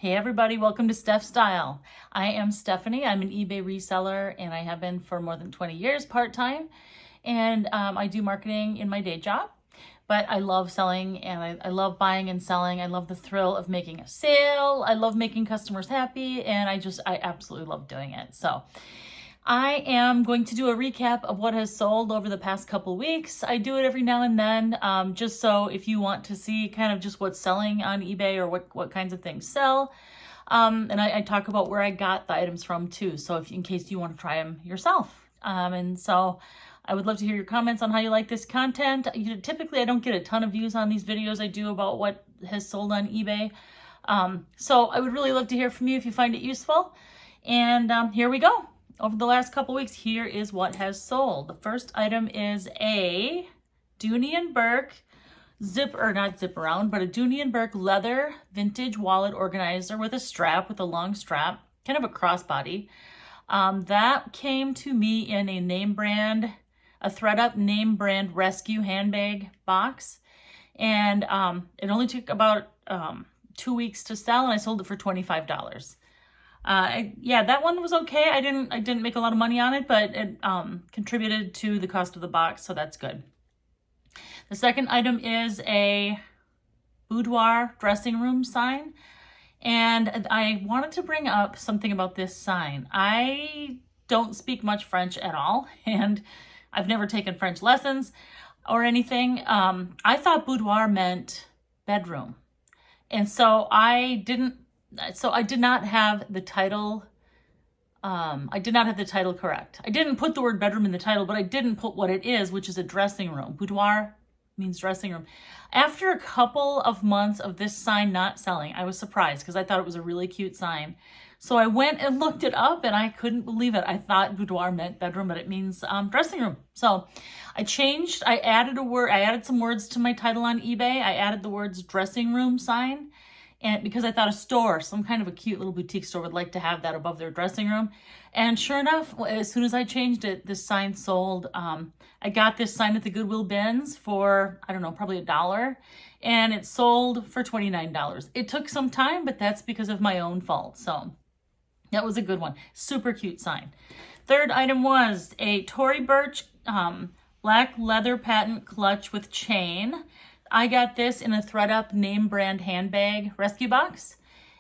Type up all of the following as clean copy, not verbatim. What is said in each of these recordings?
Hey everybody, welcome to Steph Style. I am Stephanie. I'm an eBay reseller and I have been for more than 20 years part-time. And I do marketing in my day job, but I love selling and I love buying and selling. I love the thrill of making a sale. I love making customers happy and I absolutely love doing it. So I am going to do a recap of what has sold over the past couple weeks. I do it every now and then, just so if you want to see kind of just what's selling on eBay or what kinds of things sell. And I talk about where I got the items from too. So if in case you want to try them yourself. And so I would love to hear your comments on how you like this content. Typically, I don't get a ton of views on these videos I do about what has sold on eBay. So I would really love to hear from you if you find it useful. And here we go. Over the last couple weeks, here is what has sold. The first item is a Dooney & Bourke not zip around, but a Dooney & Bourke leather vintage wallet organizer with a long strap, kind of a crossbody. That came to me in a thread-up name brand rescue handbag box. And it only took about 2 weeks to sell, and I sold it for $25. Yeah, that one was okay. I didn't make a lot of money on it, but it contributed to the cost of the box, so that's good. The second item is a boudoir dressing room sign, and I wanted to bring up something about this sign. I don't speak much French at all, and I've never taken French lessons or anything. I thought boudoir meant bedroom, and so I did not have the title. I did not have the title correct. I didn't put the word bedroom in the title, but I didn't put what it is, which is a dressing room. Boudoir means dressing room. After a couple of months of this sign not selling, I was surprised because I thought it was a really cute sign. So I went and looked it up and I couldn't believe it. I thought boudoir meant bedroom, but it means dressing room. So I added some words to my title on eBay. I added the words dressing room sign. And because I thought a store, some kind of a cute little boutique store would like to have that above their dressing room. And sure enough, as soon as I changed it, this sign sold. I got this sign at the Goodwill bins for, I don't know, probably $1. And it sold for $29. It took some time, but that's because of my own fault. So that was a good one. Super cute sign. Third item was a Tory Burch black leather patent clutch with chain. I got this in a thread-up name brand handbag rescue box.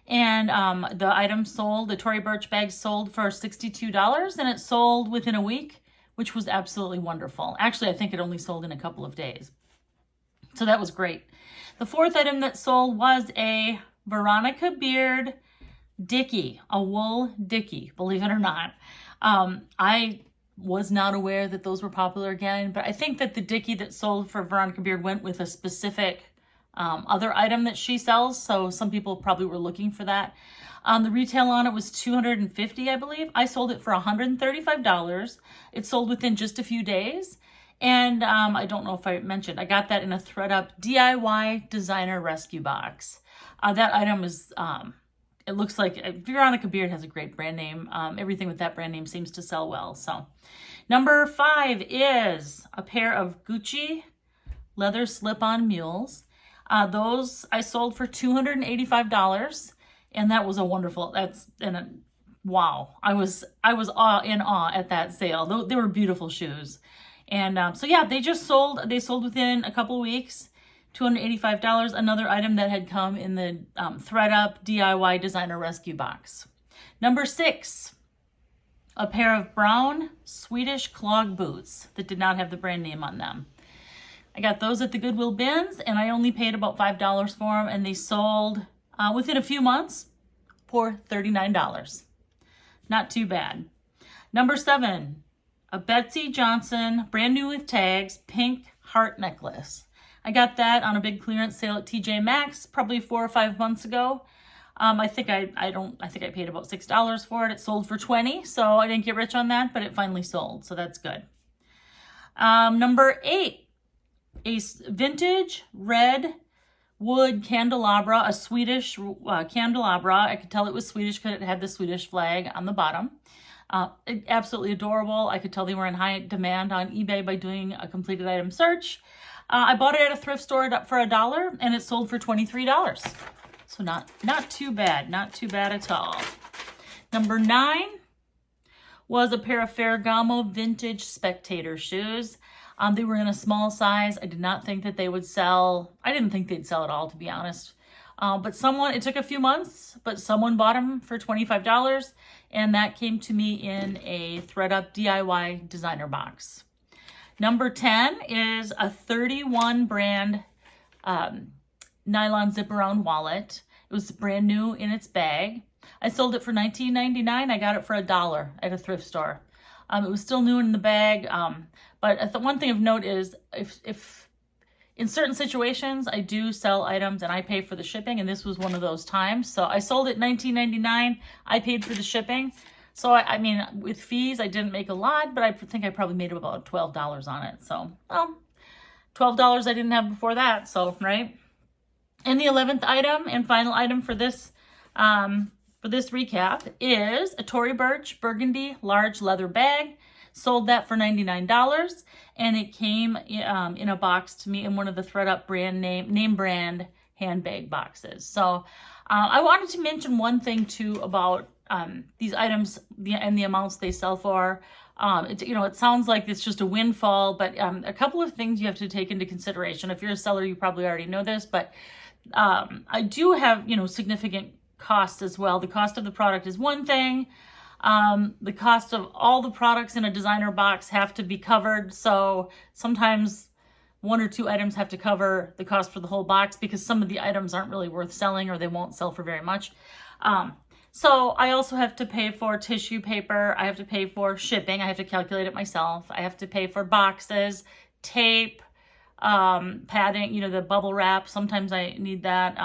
And the Tory Burch bag sold for $62, and it sold within a week, which was absolutely wonderful. Actually, I think it only sold in a couple of days. So that was great. The fourth item that sold was a Veronica Beard Dickie, a wool Dickie, believe it or not. I was not aware that those were popular again, but I think that the Dickie that sold for Veronica Beard went with a specific other item that she sells, so some people probably were looking for that. The retail on it was $250, I believe. I sold it for $135. It sold within just a few days, and I don't know if I mentioned, I got that in a thread-up DIY designer rescue box. That item is it looks like Veronica Beard has a great brand name. Everything with that brand name seems to sell well. So number 5 is a pair of Gucci leather slip-on mules. Those I sold for $285. And that was wow. I was in awe at that sale. They were beautiful shoes. And so yeah, they sold within a couple of weeks. $285, another item that had come in the thread-up DIY designer rescue box. Number 6, a pair of brown Swedish clog boots that did not have the brand name on them. I got those at the Goodwill bins, and I only paid about $5 for them, and they sold within a few months for $39. Not too bad. Number 7, a Betsy Johnson, brand new with tags, pink heart necklace. I got that on a big clearance sale at TJ Maxx probably 4 or 5 months ago. I think I paid about $6 for it. It sold for $20, so I didn't get rich on that, but it finally sold, so that's good. Number 8, a vintage red wood candelabra, a Swedish candelabra. I could tell it was Swedish because it had the Swedish flag on the bottom. Absolutely adorable. I could tell they were in high demand on eBay by doing a completed item search. I bought it at a thrift store for $1 and it sold for $23. So not too bad, not too bad at all. Number 9 was a pair of Ferragamo vintage spectator shoes. They were in a small size. I did not think that they would sell. I didn't think they'd sell at all, to be honest. But it took a few months, but someone bought them for $25, and that came to me in a ThredUp DIY designer box. Number 10 is a 31 brand nylon zip-around wallet. It was brand new in its bag. I sold it for $19.99. I got it for $1 at a thrift store. It was still new in the bag, but the one thing of note is if in certain situations, I do sell items and I pay for the shipping, and this was one of those times. So I sold it $19.99. I paid for the shipping. So, I mean, with fees, I didn't make a lot, but I think I probably made about $12 on it. So, well, $12 I didn't have before that, so, right? And the 11th item and final item for this recap is a Tory Burch burgundy large leather bag. Sold that for $99, and it came in a box to me in one of the ThredUp name brand handbag boxes. So I wanted to mention one thing too about these items and the amounts they sell for. It sounds like it's just a windfall, but a couple of things you have to take into consideration. If you're a seller, you probably already know this, but I do have significant costs as well. The cost of the product is one thing. The cost of all the products in a designer box have to be covered. So sometimes 1 or 2 items have to cover the cost for the whole box because some of the items aren't really worth selling or they won't sell for very much. So I also have to pay for tissue paper. I have to pay for shipping. I have to calculate it myself. I have to pay for boxes, tape, padding, the bubble wrap. Sometimes I need that.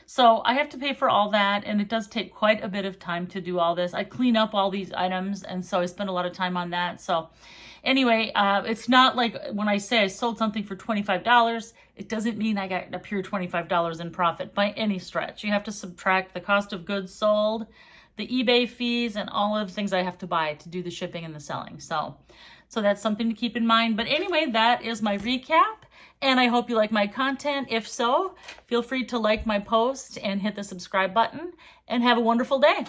So I have to pay for all that, and it does take quite a bit of time to do all this. I clean up all these items, and so I spend a lot of time on that. So anyway, it's not like when I say I sold something for $25, it doesn't mean I got a pure $25 in profit by any stretch. You have to subtract the cost of goods sold, the eBay fees, and all of the things I have to buy to do the shipping and the selling. So that's something to keep in mind. But anyway, that is my recap. And I hope you like my content. If so, feel free to like my post and hit the subscribe button. And have a wonderful day.